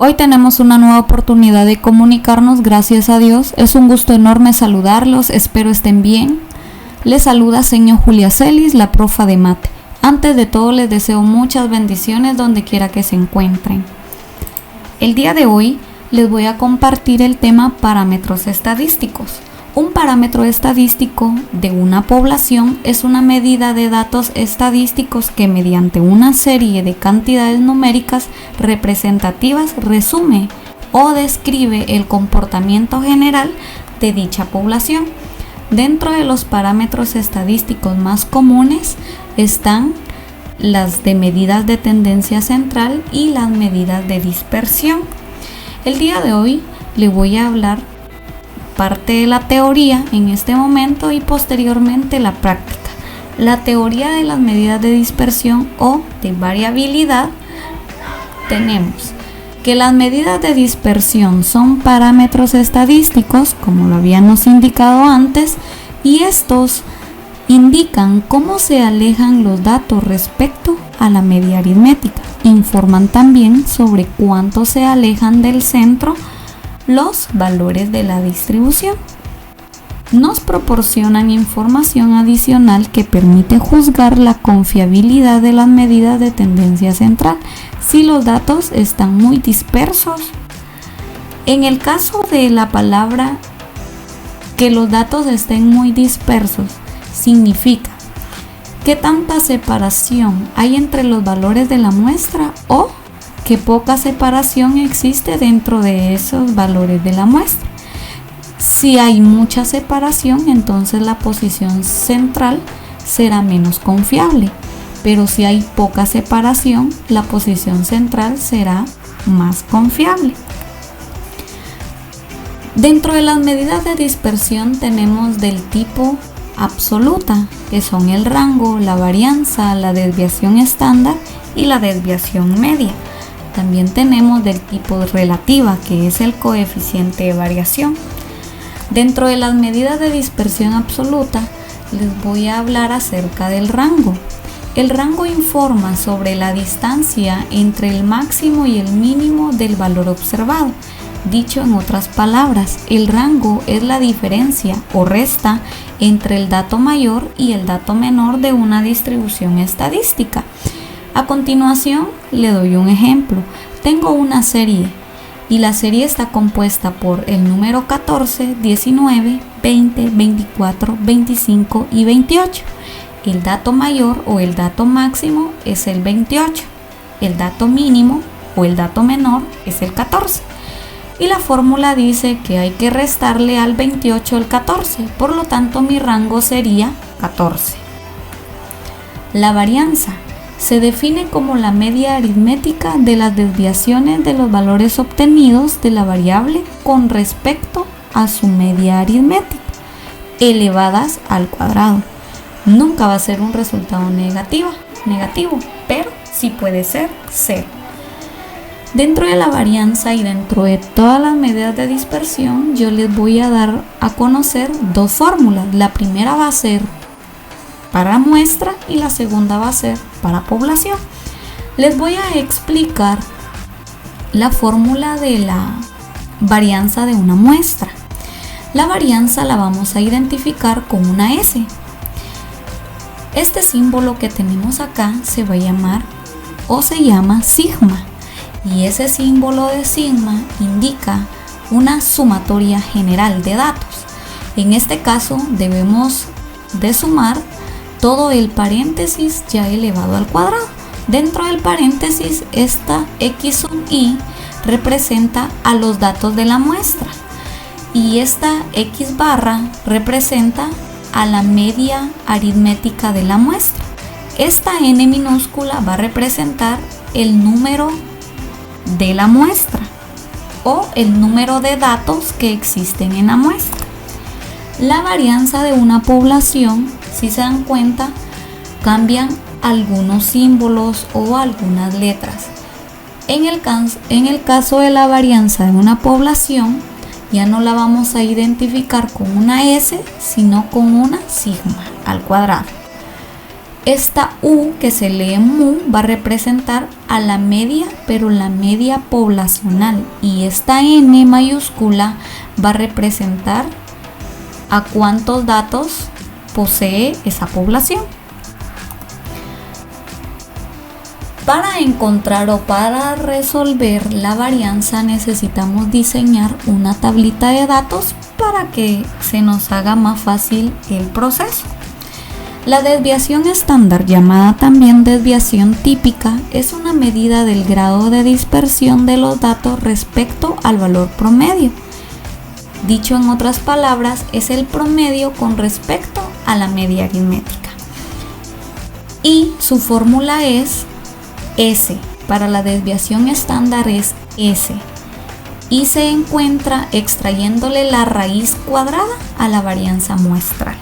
Hoy tenemos una nueva oportunidad de comunicarnos, gracias a Dios. Es un gusto enorme saludarlos, espero estén bien. Les saluda señor Julia Celis, la profa de mate. Antes de todo les deseo muchas bendiciones donde quiera que se encuentren. El día de hoy les voy a compartir el tema parámetros estadísticos. Un parámetro estadístico de una población es una medida de datos estadísticos que mediante una serie de cantidades numéricas representativas resume o describe el comportamiento general de dicha población. Dentro de los parámetros estadísticos más comunes están las de medidas de tendencia central y las medidas de dispersión. El día de hoy le voy a hablar parte de la teoría en este momento y posteriormente la práctica. La teoría de las medidas de dispersión o de variabilidad, tenemos que las medidas de dispersión son parámetros estadísticos, como lo habíamos indicado antes, y estos indican cómo se alejan los datos respecto a la media aritmética. Informan también sobre cuánto se alejan del centro los valores de la distribución. Nos proporcionan información adicional que permite juzgar la confiabilidad de las medidas de tendencia central si los datos están muy dispersos. En el caso de la palabra que los datos estén muy dispersos, significa que tanta separación hay entre los valores de la muestra o que poca separación existe dentro de esos valores de la muestra. Si hay mucha separación, entonces la posición central será menos confiable, pero si hay poca separación, la posición central será más confiable. Dentro de las medidas de dispersión tenemos del tipo absoluta, que son el rango, la varianza, la desviación estándar y la desviación media. También tenemos del tipo relativa, que es el coeficiente de variación. Dentro de las medidas de dispersión absoluta, les voy a hablar acerca del rango. El rango informa sobre la distancia entre el máximo y el mínimo del valor observado. Dicho en otras palabras, el rango es la diferencia o resta entre el dato mayor y el dato menor de una distribución estadística. A continuación le doy un ejemplo. Tengo una serie y la serie está compuesta por el número 14, 19, 20, 24, 25 y 28. El dato mayor o el dato máximo es el 28. El dato mínimo o el dato menor es el 14. Y la fórmula dice que hay que restarle al 28 el 14, por lo tanto mi rango sería 14. La varianza se define como la media aritmética de las desviaciones de los valores obtenidos de la variable con respecto a su media aritmética, elevadas al cuadrado. Nunca va a ser un resultado negativo, pero sí puede ser cero. Dentro de la varianza y dentro de todas las medidas de dispersión, yo les voy a dar a conocer dos fórmulas. La primera va a ser para muestra y la segunda va a ser para población. Les voy a explicar la fórmula de la varianza de una muestra. La varianza la vamos a identificar con una S. Este símbolo que tenemos acá se va a llamar o se llama sigma, y ese símbolo de sigma indica una sumatoria general de datos. En este caso debemos de sumar todo el paréntesis ya elevado al cuadrado. Dentro del paréntesis, esta X sub i representa a los datos de la muestra y esta X barra representa a la media aritmética de la muestra. Esta N minúscula va a representar el número de la muestra o el número de datos que existen en la muestra. La varianza de una población, si se dan cuenta, cambian algunos símbolos o algunas letras. En el caso de la varianza de una población, ya no la vamos a identificar con una S, sino con una sigma al cuadrado. Esta U que se lee mu va a representar a la media, pero la media poblacional, y esta N mayúscula va a representar a cuántos datos posee esa población. Para encontrar o para resolver la varianza necesitamos diseñar una tablita de datos para que se nos haga más fácil el proceso. La desviación estándar, llamada también desviación típica, es una medida del grado de dispersión de los datos respecto al valor promedio. Dicho en otras palabras, es el promedio con respecto a la media aritmética. Y su fórmula es S. Para la desviación estándar es S. Y se encuentra extrayéndole la raíz cuadrada a la varianza muestral.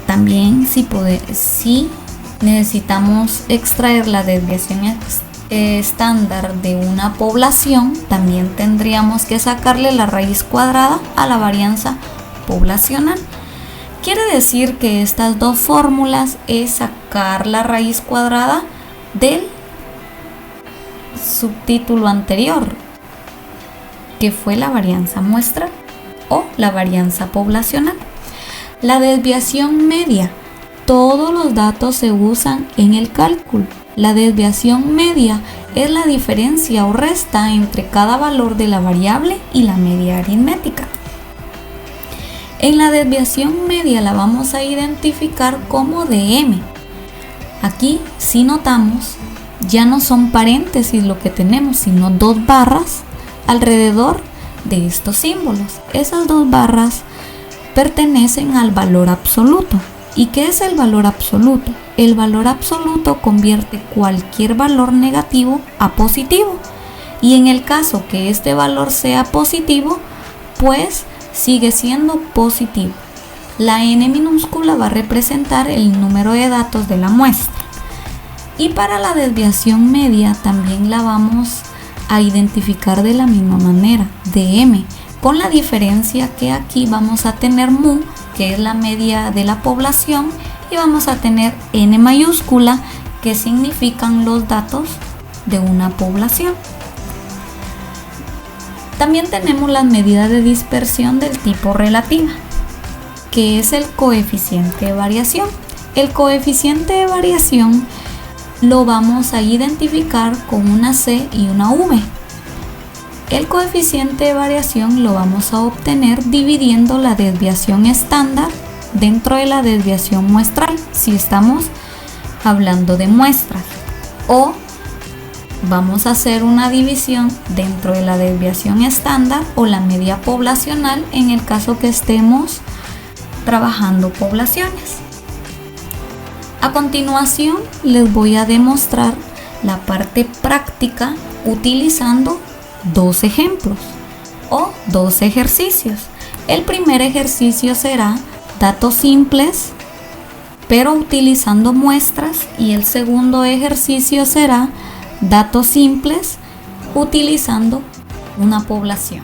También si necesitamos extraer la desviación estándar de una población, también tendríamos que sacarle la raíz cuadrada a la varianza poblacional. Quiere decir que estas dos fórmulas es sacar la raíz cuadrada del subtítulo anterior, que fue la varianza muestral o la varianza poblacional. La desviación media. Todos los datos se usan en el cálculo. La desviación media es la diferencia o resta entre cada valor de la variable y la media aritmética. En la desviación media la vamos a identificar como dm. Aquí, si notamos, ya no son paréntesis lo que tenemos, sino dos barras alrededor de estos símbolos. Esas dos barras pertenecen al valor absoluto. ¿Y qué es el valor absoluto? El valor absoluto convierte cualquier valor negativo a positivo. Y en el caso que este valor sea positivo, pues sigue siendo positivo. La n minúscula va a representar el número de datos de la muestra. Y para la desviación media también la vamos a identificar de la misma manera, dm, con la diferencia que aquí vamos a tener mu, que es la media de la población, y vamos a tener n mayúscula, que significan los datos de una población. También tenemos las medidas de dispersión del tipo relativa, que es el coeficiente de variación. El coeficiente de variación lo vamos a identificar con una C y una V. El coeficiente de variación lo vamos a obtener dividiendo la desviación estándar dentro de la desviación muestral, si estamos hablando de muestras, o vamos a hacer una división dentro de la desviación estándar o la media poblacional en el caso que estemos trabajando poblaciones. A continuación les voy a demostrar la parte práctica utilizando dos ejemplos o dos ejercicios. El primer ejercicio será datos simples pero utilizando muestras, y el segundo ejercicio será datos simples utilizando una población.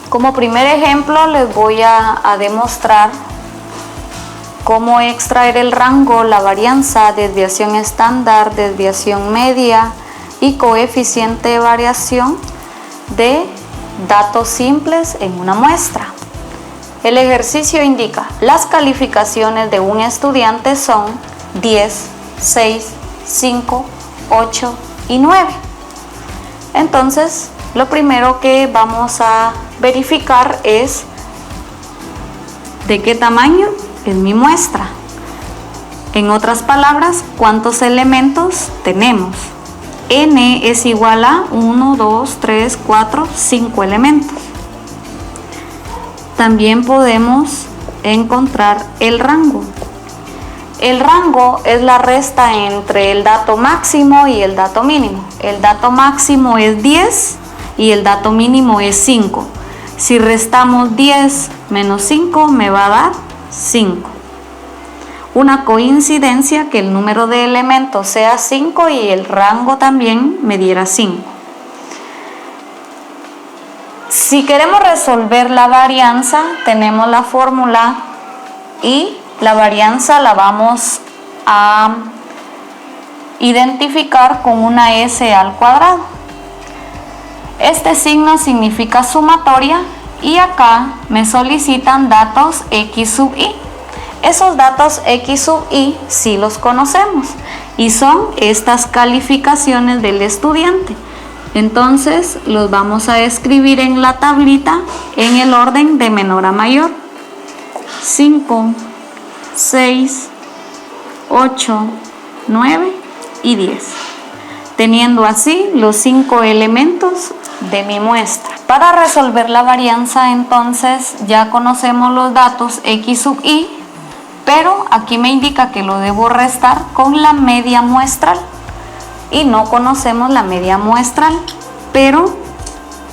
Como primer ejemplo les voy a demostrar cómo extraer el rango, la varianza, desviación estándar, desviación media y coeficiente de variación de datos simples en una muestra. El ejercicio indica: las calificaciones de un estudiante son 10, 6, 5, 8 y 9. Entonces, lo primero que vamos a verificar es de qué tamaño es mi muestra. En otras palabras, ¿cuántos elementos tenemos? N es igual a 1, 2, 3, 4, 5 elementos. También podemos encontrar el rango. El rango es la resta entre el dato máximo y el dato mínimo. El dato máximo es 10 y el dato mínimo es 5. Si restamos 10 menos 5 me va a dar 5. Una coincidencia que el número de elementos sea 5 y el rango también me diera 5. Si queremos resolver la varianza, tenemos la fórmula I la varianza la vamos a identificar con una S al cuadrado. Este signo significa sumatoria y acá me solicitan datos X sub I. Esos datos X sub I sí los conocemos y son estas calificaciones del estudiante. Entonces los vamos a escribir en la tablita en el orden de menor a mayor. 5, 6, 8, 9 y 10. Teniendo así los 5 elementos de mi muestra. Para resolver la varianza, entonces ya conocemos los datos X sub I, pero aquí me indica que lo debo restar con la media muestral y no conocemos la media muestral, pero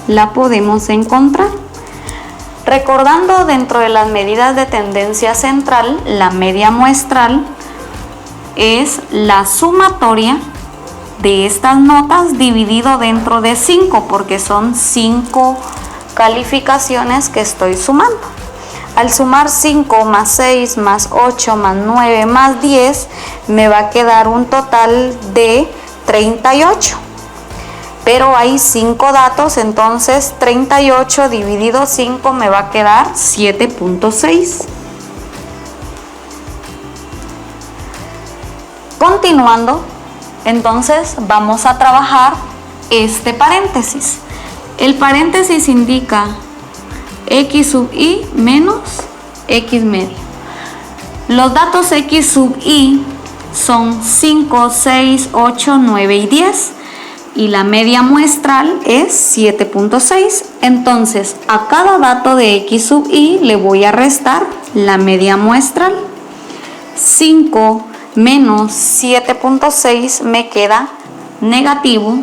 la podemos encontrar. Recordando, dentro de las medidas de tendencia central, la media muestral es la sumatoria de estas notas dividido dentro de 5, porque son 5 calificaciones que estoy sumando. Al sumar 5 más 6 más 8 más 9 más 10 me va a quedar un total de 38. Pero hay 5 datos, entonces 38 dividido 5 me va a quedar 7.6. Continuando, entonces vamos a trabajar este paréntesis. El paréntesis indica X sub I menos X medio. Los datos X sub I son 5, 6, 8, 9 y 10. Y la media muestral es 7.6. Entonces a cada dato de X sub I le voy a restar la media muestral. 5 menos 7.6 me queda negativo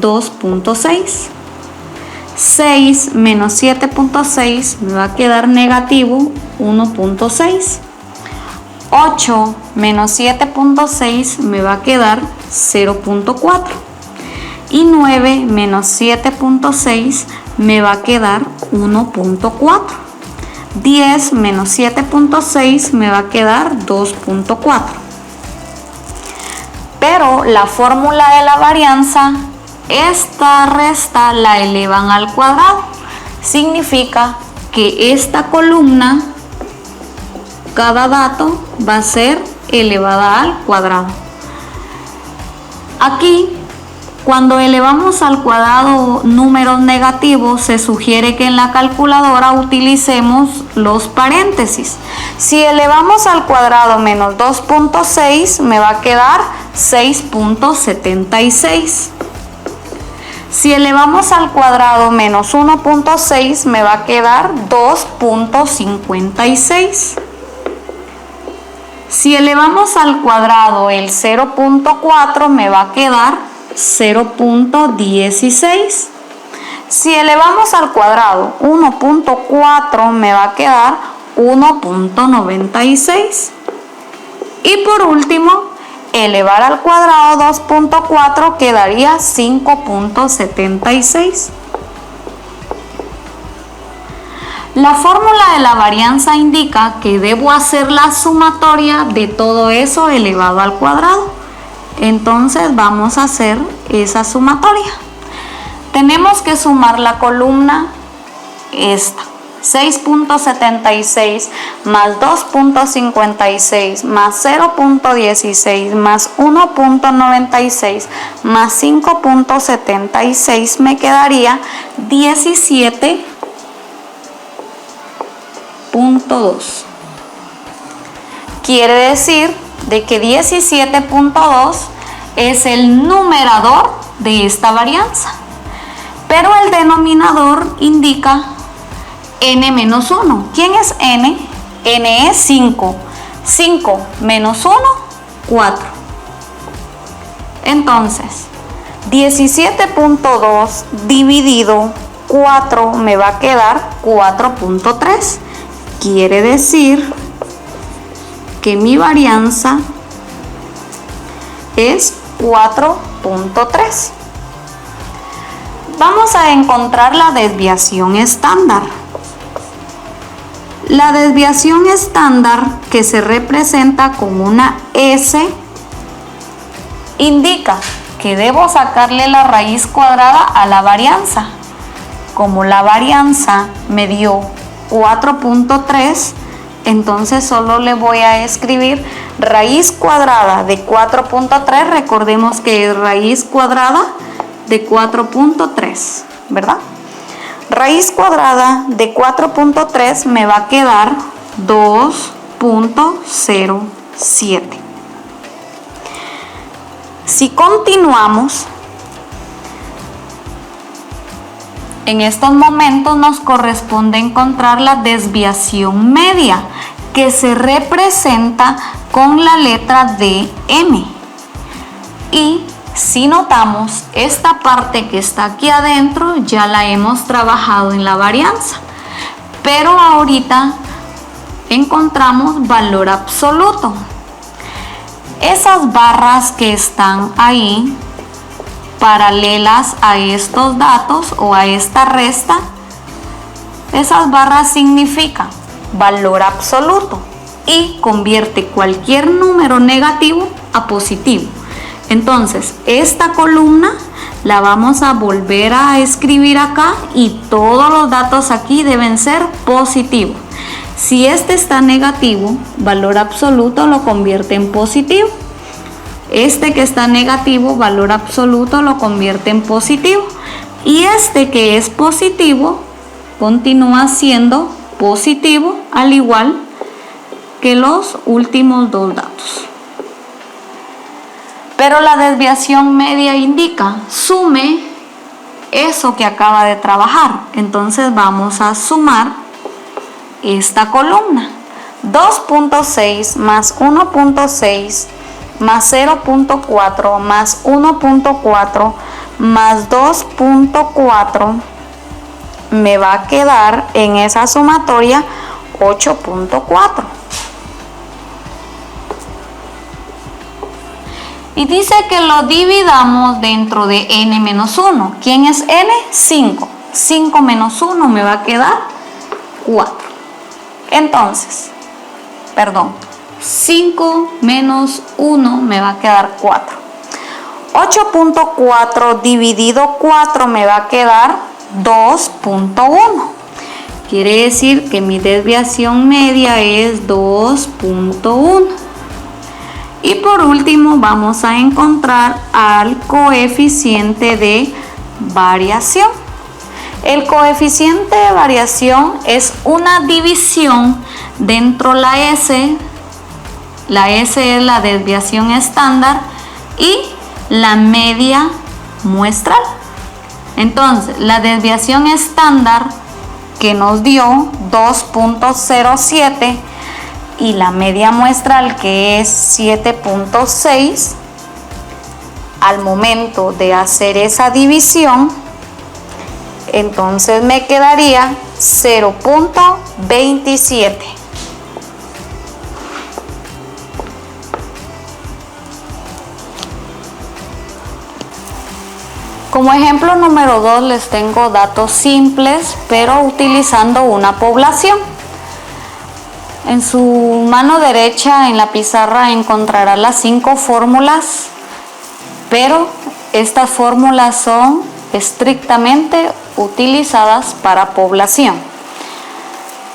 2.6. 6 menos 7.6 me va a quedar negativo 1.6. 8 menos 7.6 me va a quedar 0.4. Y 9 menos 7.6 me va a quedar 1.4. 10 menos 7.6 me va a quedar 2.4. Pero la fórmula de la varianza, esta resta la elevan al cuadrado. Significa que esta columna, cada dato va a ser elevada al cuadrado. Aquí, cuando elevamos al cuadrado números negativos, se sugiere que en la calculadora utilicemos los paréntesis. Si elevamos al cuadrado menos 2.6, me va a quedar 6.76. Si elevamos al cuadrado menos 1.6, me va a quedar 2.56. Si elevamos al cuadrado el 0.4, me va a quedar 0.16. Si elevamos al cuadrado 1.4 me va a quedar 1.96. Y por último, elevar al cuadrado 2.4 quedaría 5.76. La fórmula de la varianza indica que debo hacer la sumatoria de todo eso elevado al cuadrado. Entonces vamos a hacer esa sumatoria. Tenemos que sumar la columna esta, 6.76 más 2.56 más 0.16 más 1.96 más 5.76 me quedaría 17.2. Quiere decir de que 17.2 es el numerador de esta varianza, pero el denominador indica n menos 1. ¿Quién es n? N es 5. 5 menos 1, 4. Entonces, 17.2 dividido 4 me va a quedar 4.3. Quiere decir que mi varianza es 4.3. Vamos a encontrar la desviación estándar. La desviación estándar, que se representa con una S, indica que debo sacarle la raíz cuadrada a la varianza. Como la varianza me dio 4.3, entonces solo le voy a escribir raíz cuadrada de 4.3. Recordemos que es raíz cuadrada de 4.3, ¿verdad? Raíz cuadrada de 4.3 me va a quedar 2.07. Si continuamos, en estos momentos nos corresponde encontrar la desviación media, que se representa con la letra dm. Y si notamos, esta parte que está aquí adentro ya la hemos trabajado en la varianza, pero ahorita encontramos valor absoluto. Esas barras que están ahí paralelas a estos datos o a esta resta, esas barras significan valor absoluto y convierte cualquier número negativo a positivo. Entonces, esta columna la vamos a volver a escribir acá y todos los datos aquí deben ser positivos. Si este está negativo, valor absoluto lo convierte en positivo. Este que está negativo, valor absoluto lo convierte en positivo. Y este que es positivo, continúa siendo positivo, al igual que los últimos dos datos. Pero la desviación media indica, sume eso que acaba de trabajar. Entonces vamos a sumar esta columna. 2.6 más 1.6 más 0.4 más 1.4 más 2.4 me va a quedar en esa sumatoria 8.4. Y dice que lo dividamos dentro de n menos 1. ¿Quién es n? 5. 5 menos 1 me va a quedar 4. Entonces, 5 menos 1 me va a quedar 4. 8.4 dividido 4 me va a quedar 2.1. Quiere decir que mi desviación media es 2.1. Y por último vamos a encontrar al coeficiente de variación. El coeficiente de variación es una división dentro de la S. La S es la desviación estándar y la media muestral. Entonces, la desviación estándar que nos dio 2.07 y la media muestral que es 7.6, al momento de hacer esa división, entonces me quedaría 0.27. Como ejemplo número 2 les tengo datos simples, pero utilizando una población. En su mano derecha en la pizarra encontrará las 5 fórmulas, pero estas fórmulas son estrictamente utilizadas para población.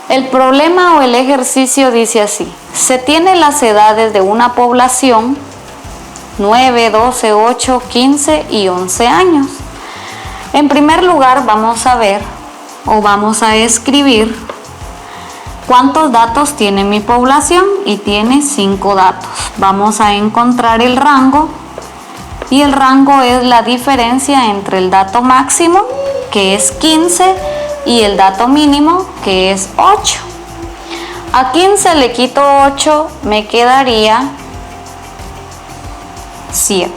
El problema o el ejercicio dice así: se tienen las edades de una población 9, 12, 8, 15 y 11 años. En primer lugar vamos a ver o vamos a escribir cuántos datos tiene mi población, y tiene 5 datos. Vamos a encontrar el rango, y el rango es la diferencia entre el dato máximo, que es 15, y el dato mínimo, que es 8. A 15 le quito 8, me quedaría 7.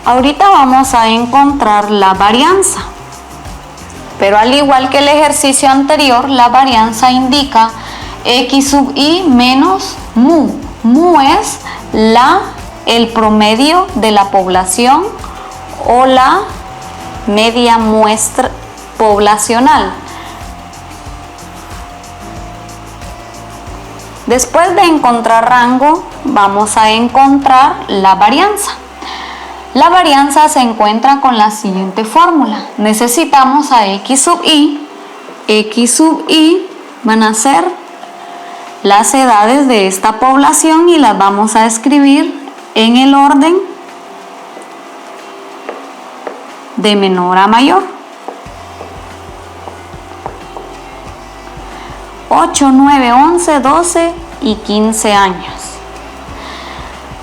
Ahorita vamos a encontrar la varianza, pero al igual que el ejercicio anterior, la varianza indica x sub i menos mu. Mu es el promedio de la población o la media muestra poblacional. Después de encontrar rango, vamos a encontrar la varianza. La varianza se encuentra con la siguiente fórmula. Necesitamos a X sub I. X sub I van a ser las edades de esta población y las vamos a escribir en el orden de menor a mayor. 8, 9, 11, 12 y 15 años.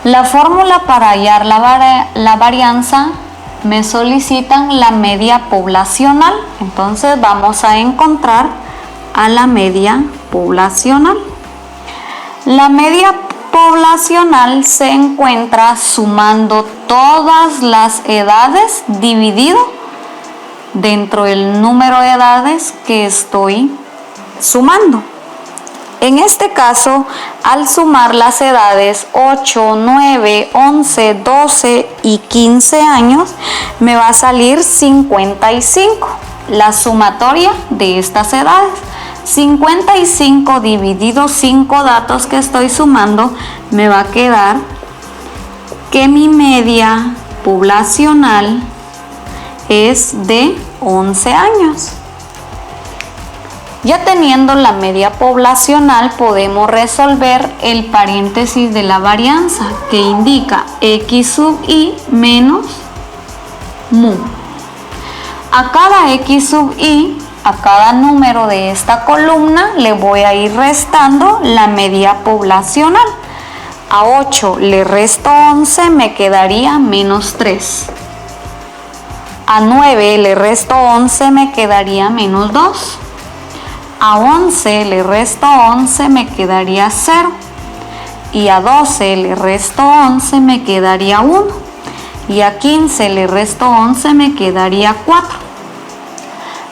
La fórmula para hallar la varianza me solicitan la media poblacional. Entonces vamos a encontrar a la media poblacional. La media poblacional se encuentra sumando todas las edades dividido dentro del número de edades que estoy sumando. En este caso, al sumar las edades 8, 9, 11, 12 y 15 años, me va a salir 55, la sumatoria de estas edades. 55 dividido 5 datos que estoy sumando, me va a quedar que mi media poblacional es de 11 años. Ya teniendo la media poblacional, podemos resolver el paréntesis de la varianza que indica X sub I menos mu. A cada X sub I, a cada número de esta columna, le voy a ir restando la media poblacional. A 8 le resto 11, me quedaría menos 3. A 9 le resto 11, me quedaría menos 2. A 11 le resto 11, me quedaría 0. Y a 12 le resto 11, me quedaría 1. Y a 15 le resto 11, me quedaría 4.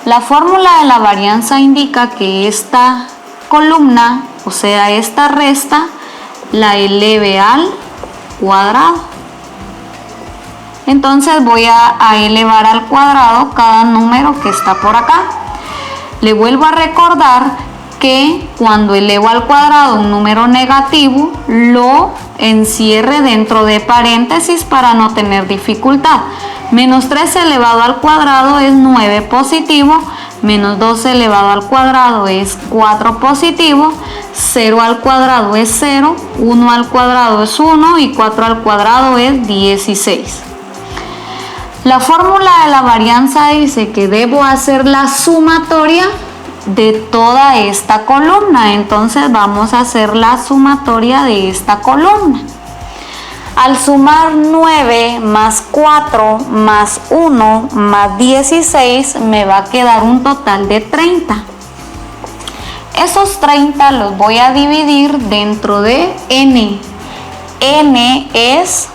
La fórmula de la varianza indica que esta columna, o sea, esta resta, la eleve al cuadrado. Entonces voy a elevar al cuadrado cada número que está por acá. Le vuelvo a recordar que cuando elevo al cuadrado un número negativo, lo encierre dentro de paréntesis para no tener dificultad. Menos 3 elevado al cuadrado es 9 positivo, menos 2 elevado al cuadrado es 4 positivo, 0 al cuadrado es 0, 1 al cuadrado es 1 y 4 al cuadrado es 16. La fórmula de la varianza dice que debo hacer la sumatoria de toda esta columna. Entonces vamos a hacer la sumatoria de esta columna. Al sumar 9 más 4 más 1 más 16 me va a quedar un total de 30. Esos 30 los voy a dividir dentro de n. N es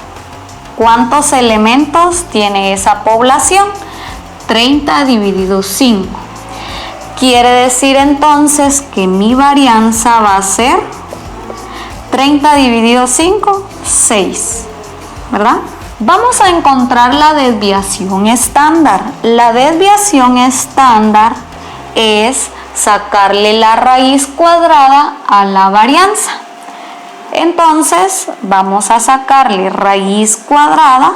¿cuántos elementos tiene esa población? 30 dividido 5. Quiere decir entonces que mi varianza va a ser 30 dividido 5, 6, ¿verdad? Vamos a encontrar la desviación estándar. La desviación estándar es sacarle la raíz cuadrada a la varianza. Entonces vamos a sacarle raíz cuadrada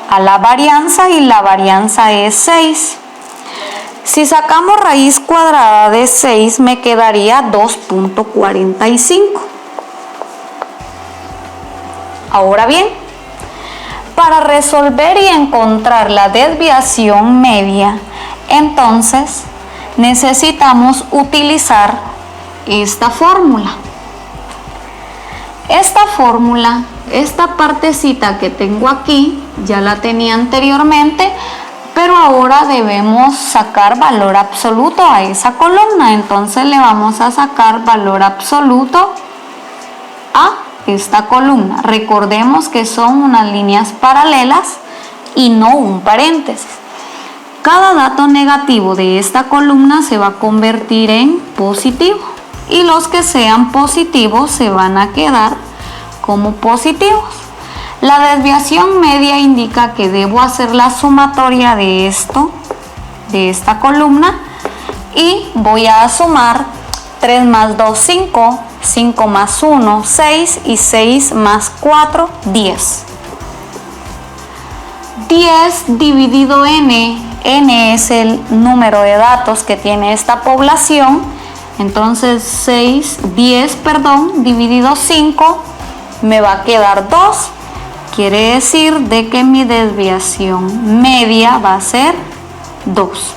a la varianza y la varianza es 6. Si sacamos raíz cuadrada de 6 me quedaría 2.45. Ahora bien, para resolver y encontrar la desviación media, entonces necesitamos utilizar esta fórmula. Esta fórmula, esta partecita que tengo aquí, ya la tenía anteriormente, pero ahora debemos sacar valor absoluto a esa columna. Entonces le vamos a sacar valor absoluto a esta columna. Recordemos que son unas líneas paralelas y no un paréntesis. Cada dato negativo de esta columna se va a convertir en positivo y los que sean positivos se van a quedar como positivos. La desviación media indica que debo hacer la sumatoria de esto de esta columna y voy a sumar 3 más 2, 5, 5 más 1, 6 y 6 más 4, 10. 10 dividido n, n es el número de datos que tiene esta población, entonces 10 dividido 5 me va a quedar 2, quiere decir de que mi desviación media va a ser 2.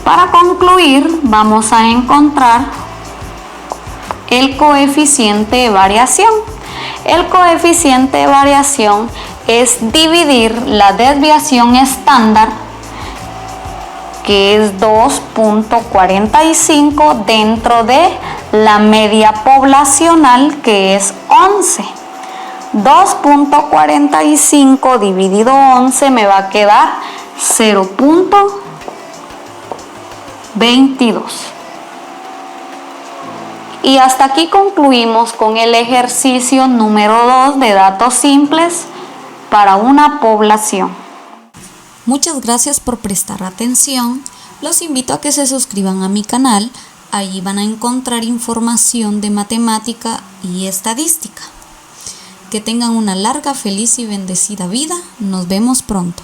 Para concluir, vamos a encontrar el coeficiente de variación. El coeficiente de variación es dividir la desviación estándar, que es 2.45, dentro de la media poblacional, que es 11. 2.45 dividido 11 me va a quedar 0.22. Y hasta aquí concluimos con el ejercicio número 2 de datos simples para una población. Muchas gracias por prestar atención. Los invito a que se suscriban a mi canal. Allí van a encontrar información de matemática y estadística. Que tengan una larga, feliz y bendecida vida. Nos vemos pronto.